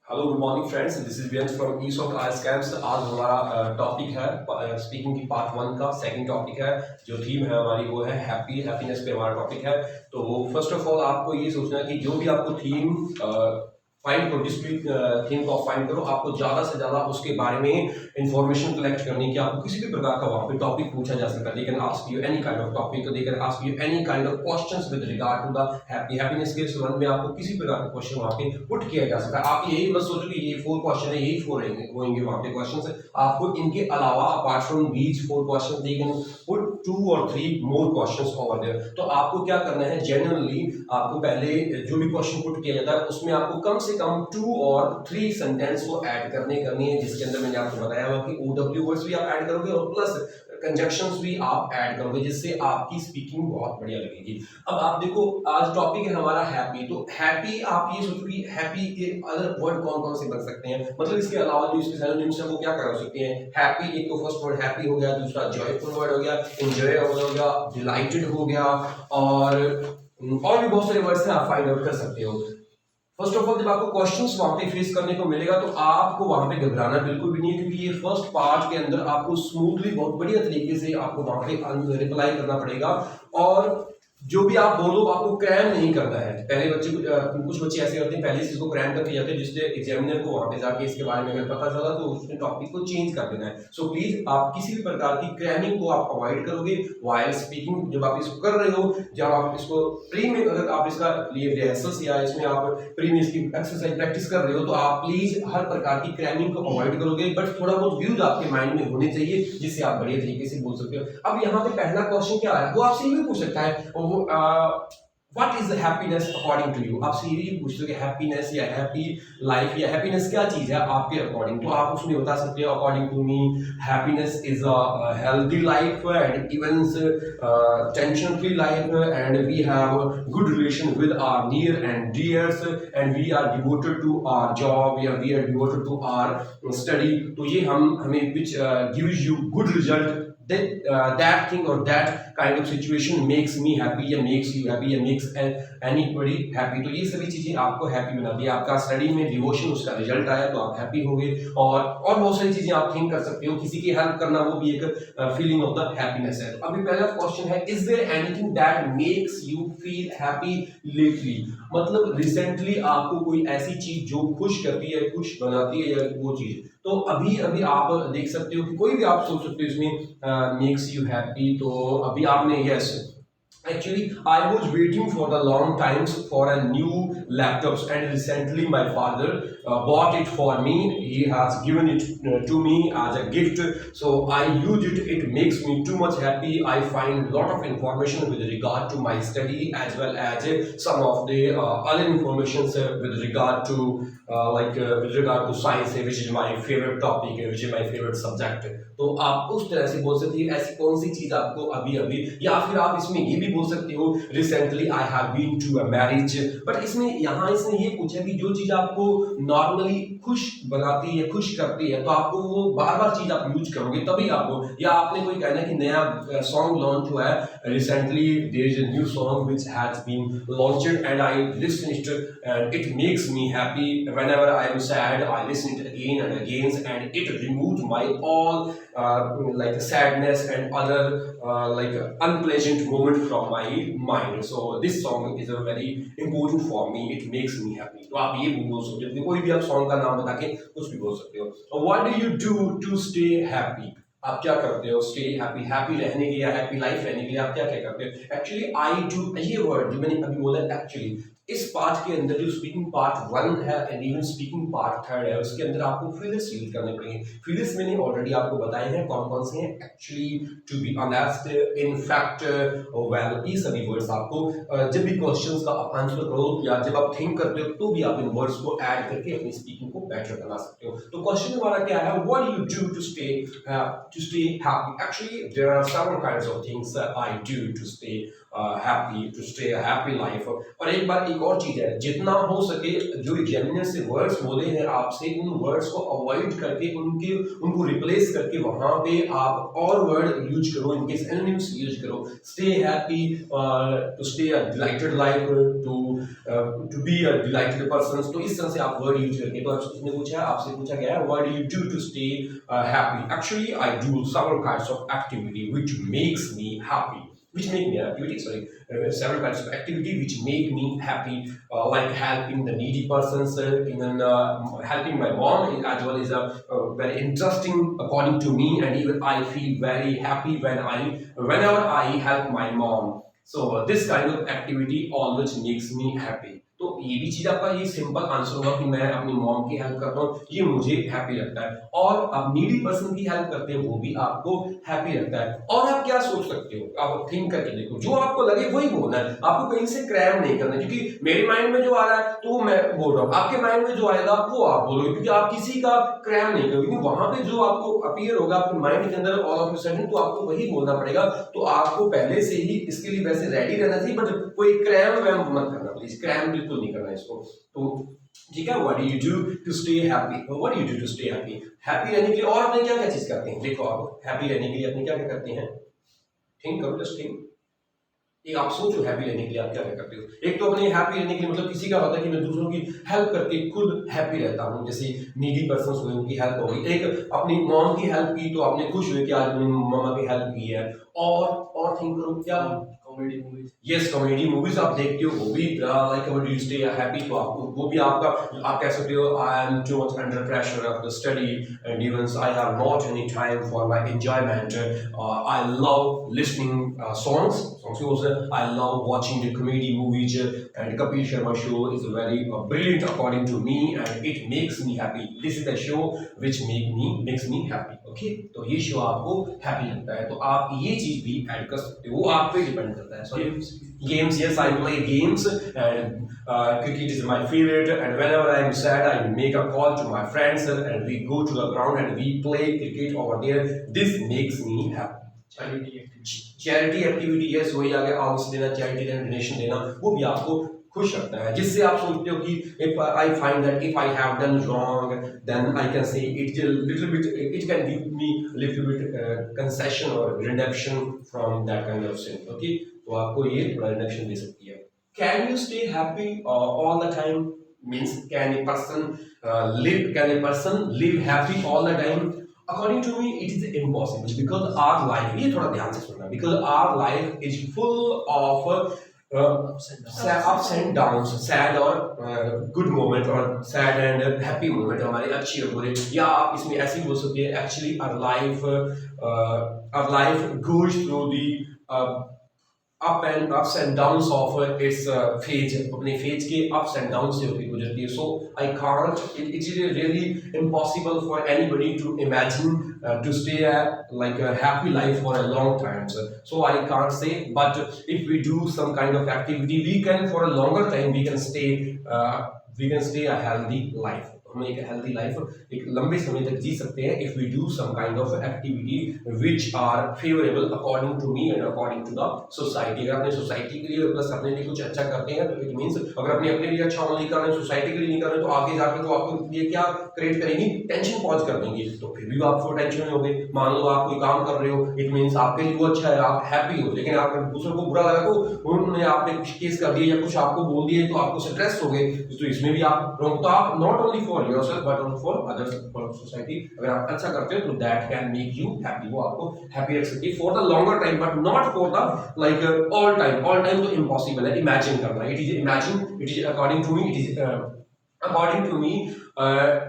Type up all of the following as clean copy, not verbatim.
Hello good morning friends, this is Vyansh from east of I scams. आज हमारा topic है speaking की part one का सेकंड टॉपिक है। जो थीम है हमारी वो है हैप्पीनेस पे हमारा टॉपिक है। तो फर्स्ट ऑफ ऑल आपको ये सोचना है कि जो भी आपको थीम फाइंड करो, जिस भी थीम को आप फाइंड करो, आपको ज्यादा से ज्यादा उसके बारे में इंफॉर्मेशन कलेक्ट करनी कि आपको किसी भी प्रकार का वहां पे टॉपिक पूछा जा सकता है। They can ask you any kind of topic, they can ask you any kind of questions with regard to the happiness के संबंध में आपको किसी प्रकार का क्वेश्चन वहां पे पुट किया जा सकता है। आप यही मत सोचो कि ये 4 क्वेश्चन है, यही 4 होंगे वहां पे क्वेश्चंस। आपको इनके अलावा apart from these 4 questions they can put 2 और 3 मोर क्वेश्चंस ओवर देयर। तो आपको क्या करना है, जनरली आपको पहले जो भी क्वेश्चन पुट किया जाता है उसमें आपको कम से कम 2 और 3 सेंटेंस को ऐड करनी है, जिसके अंदर मैंने आपको बताया हुआ कि ओडब्ल्यू वर्ड्स भी आप ऐड करोगे और प्लस कंजक्शंस भी आप ऐड करोगे, जिससे आपकी स्पीकिंग बहुत बढ़िया लगेगी। अब आप देखो, आज टॉपिक है हमारा हैप्पी। तो हैप्पी, आप ये सोचो कि हैप्पी के अदर वर्ड कौन कौन से बन सकते हैं, मतलब इसके अलावा जो इसके सिनोनिम्स हैं वो क्या कर सकते हैं। हैप्पी, एक तो फर्स्ट वर्ड हैप्पी हो गया, दूसरा जॉयफुल वर्ड हो गया, एंजॉय हो गया, डिलाइटेड हो गया, और भी बहुत सारे वर्ड्स हैं, आप फाइंड आउट कर सकते हो। फर्स्ट ऑफ ऑल, जब आपको क्वेश्चंस वहां पे फेस करने को मिलेगा तो आपको वहां पे घबराना बिल्कुल भी नहीं है, क्योंकि ये फर्स्ट पार्ट के अंदर आपको स्मूथली बहुत बढ़िया तरीके से आपको वहां पे रिप्लाई करना पड़ेगा। और जो भी आप बोलो आपको क्रैम नहीं करना है। पहले बच्चे कुछ बच्चे ऐसे करते हैं, पहले से इसको क्रैम करके जाते हैं, जिससे एग्जामिनर को वहां पे जाके इसके बारे में अगर पता चला तो उसने टॉपिक को चेंज कर देना है। सो प्लीज आप किसी भी प्रकार की क्रैमिंग को आप अवॉइड करोगे व्हाइल स्पीकिंग। जब आप इसको कर रहे हो, जब आप इसको प्री में, अगर आप इसका लिए रिहर्सल्स या इसमें आप प्री में इसकी एक्सरसाइज प्रैक्टिस कर रहे हो, तो आप प्लीज हर प्रकार की क्रैमिंग को अवॉइड करोगे। बट थोड़ा बहुत व्यूज आपके माइंड में होने चाहिए, जिससे आप बढ़िया तरीके से बोल सकते हो। अब यहाँ पे पहला क्वेश्चन क्या है, वो आपसे ये भी पूछ सकता है, what is happiness according to you. आपसे ये भी पूछ लो कि हैप्पीनेस या हैप्पी लाइफ या हैप्पीनेस क्या चीज है आपके अकॉर्डिंग। तो आप उसमें बता सकते हो, according to me happiness is a healthy life and even tension free life, and we have good relation with our near and dears, and we are devoted to our job या we are devoted to our study. तो ये हमें which gives you good result, that thing or that kind of situation makes me happy या makes you happy या makes anybody happy। तो ये सभी चीजें आपको हैप्पी बनाती है। आपका स्टडी में डिवोशन, उसका रिजल्ट आया तो आप हैप्पी होगे। और बहुत सारी चीजें आप थिंक कर सकते हो, किसी की हेल्प करना वो भी एक फीलिंग ऑफ द हैप्पीनेस है। तो अभी पहला क्वेश्चन है, is there anything that makes you feel happy lately. मतलब रिसेंटली आपको कोई ऐसी चीज जो खुश करती है, खुश बनाती है, या वो चीज। तो अभी अभी आप देख सकते हो कि कोई भी आप सोच सकते हो इसमें मेक्स यू हैप्पी। तो अभी आपने yes, actually I was waiting for the long times for a new laptops, and recently my father bought it for me. He has given it to me as a gift, so I use it. It makes me too much happy. I find lot of information with regard to my study, as well as some of the other informations with regard to with regard to science, which is my favorite topic, which is my favorite subject. तो आप उस तरह से बोल सकते हो ऐसी कौन सी चीज आपको अभी अभी, या फिर आप इसमें ये भी बोल सकते हो recently I have been to a marriage. But इसमें यहाँ इसने ये पूछा कि जो चीज आपको नॉर्मली खुश बनाती है, खुश करती है, तो आपको वो बार बार चीज आप यूज करोगे तभी आपको। या आपने कोई कहना है कि नया सॉन्ग लॉन्च हुआ है recently, there is a new song which has been launched and I listen it and it makes me happy. Whenever I am sad I listen it again and again and it removes my all like sadness and other like unpleasant moment from my mind. So this song is a very important for me. It makes me happy. तो आप ये भी बोल सकते हो, कोई भी आप सॉन्ग का नाम बता के कुछ भी बोल सकते हो। What do you do to stay happy? आप क्या करते हो स्टे हैप्पी, हैप्पी रहने के लिए या हैप्पी लाइफ रहने के लिए आप क्या क्या करते हो। एक्चुअली आई डू, ये वर्ड जो मैंने अभी बोला एक्चुअली, इस पार्ट के अंदर जो स्पीकिंग पार्ट 1 है एंड इवन स्पीकिंग पार्ट 3 है, उसके अंदर आपको फीलिंग्स रीड करने पड़ेंगे। फीलिंग्स मैंने ऑलरेडी आपको बताए हैं कौन कौन से हैं। Actually, to be honest, in fact, well, ये सभी वर्ड्स आपको जब भी क्वेश्चंस का आप आंसर करो या जब आप थिंक करते हो तो भी आप इन वर्ड्स को ऐड करके अपनी स्पीकिंग को बेटर बना सकते हो। तो क्वेश्चन हमारा क्या है, what do you do to stay happy. Actually there are several kinds of things that I do to stay happy, to stay a happy life। और एक बार एक और चीज है, जितना हो सके जो जेन्युइन से वर्ड्स बोले हैं आपसे, उन वर्ड्स को अवॉइड करके उनको रिप्लेस करके वहां पे आप और वर्ड यूज करो, इनके एनिम्स यूज करो। Stay happy, to stay a delighted life, to be a delighted person. तो इस तरह से आप वर्ड यूज करके, तो उसने पूछा, आपसे पूछा गया है what do you do to stay happy. Actually I do several kinds of activity which makes me happy, which make me activity sorry several kinds of activity which make me happy, like helping the needy persons, even helping my mom as well is a very interesting according to me, and even I feel very happy whenever I help my mom. So this kind of activity always makes me happy. तो ये भी चीज आपका ये simple answer होगा कि मैं अपनी मॉम की हेल्प करता हूँ, ये मुझे हैप्पी लगता है। और आप नीडी पर्सन की हेल्प करते हैं, वो भी आपको हैप्पी लगता है। और आप क्या सोच सकते हो, आप थिंक करके देखो, जो आपको लगे वही बोलना है, आपको कहीं से क्रैम नहीं करना, क्योंकि मेरे माइंड में जो आ रहा है तो वो मैं बोल रहा हूँ, आपके माइंड में जो आएगा वो आप बोलोगे, क्योंकि आप किसी का क्रैम नहीं करोगे, क्योंकि वहां पे जो आपको अपीयर होगा आपके माइंड के अंदर ऑल ऑफ अ सडन, तो आपको वही बोलना पड़ेगा। तो आपको पहले से ही इसके लिए वैसे रेडी रहना चाहिए, बट कोई क्रैम वैम मत करना प्लीज, क्रैम बिल्कुल नहीं करना इसको। तो ठीक है, what do you do to stay happy, what do you do to stay happy, happy रहने के लिए और अपने क्या क्या चीज करते हैं। देखो आप हैप्पी रहने के लिए अपने क्या क्या करते हैं, थिंक करो, जस्ट थिंक। एक आप सोचो हैप्पी रहने के लिए आप क्या क्या करते हो। एक तो अपने हैप्पी रहने के लिए मतलब किसी का होता है कि मैं दूसरों की हेल्प करके खुद हैप्पी रहता हूँ, जैसे नीडी पर्सन हुए उनकी हेल्प हो गई। एक अपनी मॉम की हेल्प की तो आपने खुश हुए कि आज मैंने मम्मा की हेल्प की है। और थिंक करो क्या, comedy movies, yes comedy movies आप देखते हो, वो भी like what do you stay happy, तो आपको वो भी आपका, आप कह सकते हो I am too much under pressure of the study and even I have not any time for my enjoyment, I love listening songs also I love watching the comedy movies, and Kapil Sharma show is very brilliant according to me, and it makes me happy. This is the show which makes me happy. Okay, तो ये show आपको happy लगता है, तो आप ये चीज भी ऐड कर सकते हो, वो आप पे डिपेंड करता है। Sorry, games, yes I play games, and cricket is my favorite, and whenever I am sad I make a call to my friends and we go to the ground and we play cricket over there. This makes me happy. Charity activity, yes वही आ गया, ounce देना, charity देना, donation देना, वो भी आपको खुश रखता है, जिससे आप सोचते हो कि if I find that if I have done wrong, then I can say it a little bit, it can give me a little bit concession or redemption from that kind of sin. Okay, तो आपको ये थोड़ा redemption दे सकती है। Can you stay happy all the time? Means can a person live happy all the time? According to me, it is impossible, because our life, ये थोड़ा ध्यान से सुनना, because our life is full of ups and downs, sad और good moment और sad and happy moment, हमारे अच्छी और बुरे, या आप इसमें ऐसे बोल सकते हैं actually our life goes through the ups and downs of its phase, अपने phase के ups and downs से होकर गुजरती है। So I can't, it is really impossible for anybody to imagine to stay like a happy life for a long time. So I can't say, but if we do some kind of activity, we can for a longer time we can stay a healthy life. हम एक healthy life एक लंबे समय तक जी सकते हैं if we do some kind of activity which are favorable according to me and according to the society. अगर अपने सोसाइटी के लिए प्लस अपने लिए कुछ अच्छा करते हैं तो इट मींस, अगर अपने लिए अच्छा नहीं कर रहे हैं, सोसाइटी के लिए नहीं कर रहे हैं, तो आगे जाकर तो आपको ये क्या क्रिएट करेंगी, टेंशन पॉज कर देंगे, तो फिर भी आपको टेंशन में होगे। मान लो आप कोई काम कर रहे हो, इट मींस आपके लिए वो अच्छा है, आप हैप्पी हो, लेकिन आप दूसरों को बुरा लगा तो उन्होंने आपने कुछ केस कर दिया या कुछ आपको बोल दिए तो आपको स्ट्रेस हो गए, तो इसमें भी आप रॉन्ग। तो आप not only for yourself but also for others, for society, अगर आप अच्छा करते हो तो that can make you happy, वो आपको happy रख सकती है for the longer time but not for the like all time तो impossible है imagine करना। it is according to me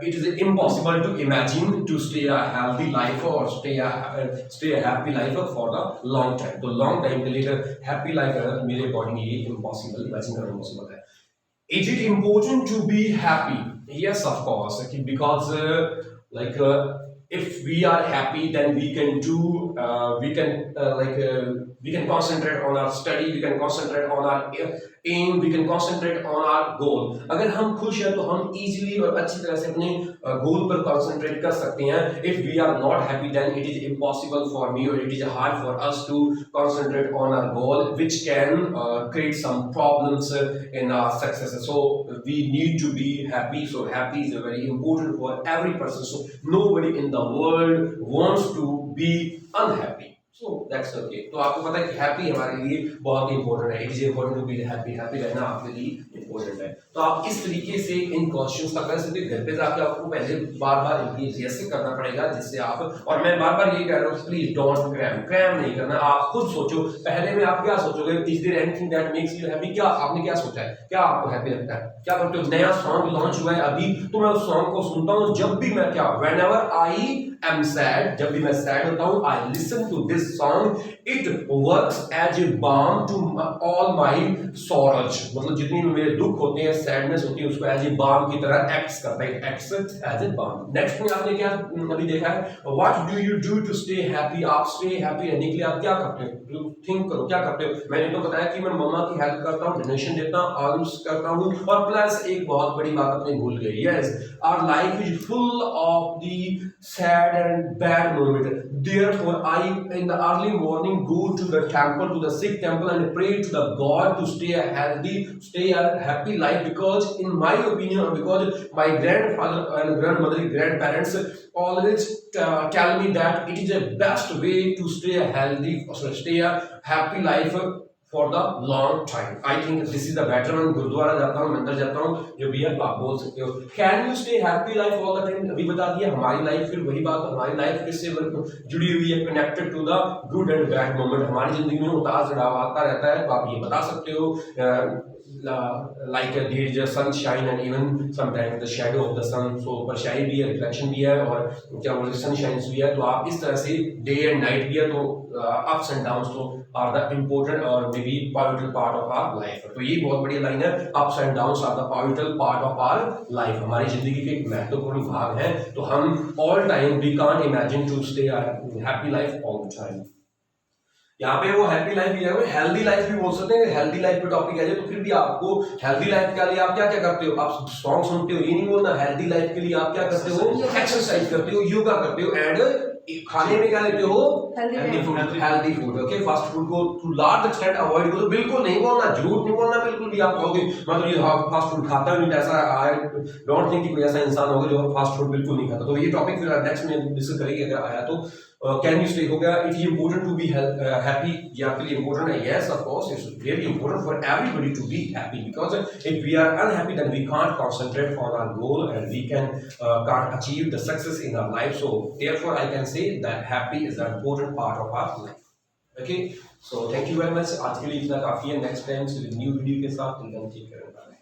it is impossible to imagine to stay a healthy life or stay a happy life for the long time। तो long time के लिए happy life मेरे according ये impossible, imagine करना impossible है। Is it important to be happy? Yes, of course, because if we are happy, then we can do We can concentrate on our study, we can concentrate on our aim, we can concentrate on our goal. अगर हम खुश हैं तो हम easily और अच्छी तरह से अपने goal पर concentrate कर सकते हैं. If we are not happy, then it is impossible for me or it is hard for us to concentrate on our goal, which can create some problems in our success. So we need to be happy. So happy is very important for every person. So nobody in the world wants to be unhappy. So that's okay. तो आपको पता है कि happy हमारे लिए बहुत ही important है. It is important to be happy. Happy रहना आपके लिए इंपॉर्टेंट है. तो आप इस तरीके से इन क्वेश्चंस का कर सकते हैं. घर पे जाके आपको पहले बार-बार इनकी ऐसे करना पड़ेगा जिससे आप, और मैं बार-बार ये कह रहा हूँ प्लीज डोंट क्रैम नहीं करना. आप खुद सोचो. पहले में आप क्या सोचोगे, is there anything that makes you happy. क्या आपने क्या सोचा है, क्या आपको हैप्पी लगता है, क्या करते हो. नया सॉन्ग लॉन्च हुआ है अभी तो मैं उस सॉन्ग को सुनता हूँ. जब भी मैं क्या, व्हेनेवर आई एम सैड, जब भी मैं सैड होता हूँ, I listen to this song. It works as a balm to all my sorrows. मतलब जितनी भी मेरे दुख होते हैं, सैडनेस होती है, उसको एज ए बाम की तरह एक्ट्स करता है. Acts as a balm. Next में आपने क्या अभी देखा है, what do you do to stay happy. आप स्टे हैप्पी रहने के लिए आप क्या करते हो, थिंक करो क्या करते हो. मैंने तो बताया कि मैं मम्मा की हेल्प करता हूँ, डोनेशन देता हूँ, आर्म्स करता हूँ, और प्लस एक बहुत बड़ी बात अपने भूल गई. Yes, our life is full of the sad and bad moment. Therefore, I in the early morning go to the temple, to the Sikh temple, and pray to the God to stay a healthy, stay a happy life. Because in my opinion, because my grandfather and grandmother, grandparents always tell me that it is the best way to stay a healthy, stay a happy life for the long time. I think this is the better one. Gurdwara जाता हूँ, मंदिर जाता हूँ, जो भी है आप बोल सकते हो. Can you stay happy life all the time? अभी बता दिया. हमारी लाइफ, फिर वही बात, हमारी लाइफ किससे जुड़ी हुई है, connected to the good and bad moment. हमारी जिंदगी में उतार चढ़ाव आता रहता है. तो आप ये बता सकते हो like there is a sunshine and even sometimes the shadow of the sun. So परछाई भी है, रिफ्लेक्शन भी है, और क्या बोलते हैं सनशाइन भी है. तो आप इस तरह से डे एंड नाइट भी है. तो ups and downs तो are the important or maybe pivotal part of our life. तो ये बहुत बढ़िया लाइन है. ups and downs are the pivotal part of our life. हमारी जिंदगी के एक महत्वपूर्ण भाग है. तो हम all time we can't imagine to stay a happy life all the time. यहाँ पे वो हैप्पी लाइफ भी है, हेल्दी लाइफ भी बोल सकते हैं. हेल्दी लाइफ पे टॉपिक है तो फिर भी आपको हेल्दी लाइफ के लिए आप क्या क्या करते हो. आप सॉन्ग सुनते हो, ये नहीं बोलना. हेल्दी लाइफ के लिए आप क्या करते हो, एक्सरसाइज करते हो, योगा करते हो, एंड खाने में क्या लेते हो, healthy food. Healthy food. Okay, fast food को टू लार्ज एक्सटेंट अवॉइड करो. बिल्कुल नहीं बोलना, झूठ नहीं बोलना बिल्कुल भी. आप कहोगे मतलब ये फास्ट फूड खाता नहीं, ऐसा आई डोंट थिंक कि कोई ऐसा इंसान होगा जो फास्ट फूड बिल्कुल नहीं खाता. तो ये टॉपिक फिर नेक्स्ट में डिस्कस करेंगे अगर आया तो. कैन यू स्टे हो गया. It is important to be happy. ये आपके लिए इंपॉर्टेंट है. Yes of course it's really important for everybody to be happy, because if we are unhappy then we can't concentrate on our goal and we can can't achieve the success in our life. So therefore I can say that happy is an important part of our life. Okay, so thank you very much. आज के लिए इतना काफी है. Next time new video के साथ.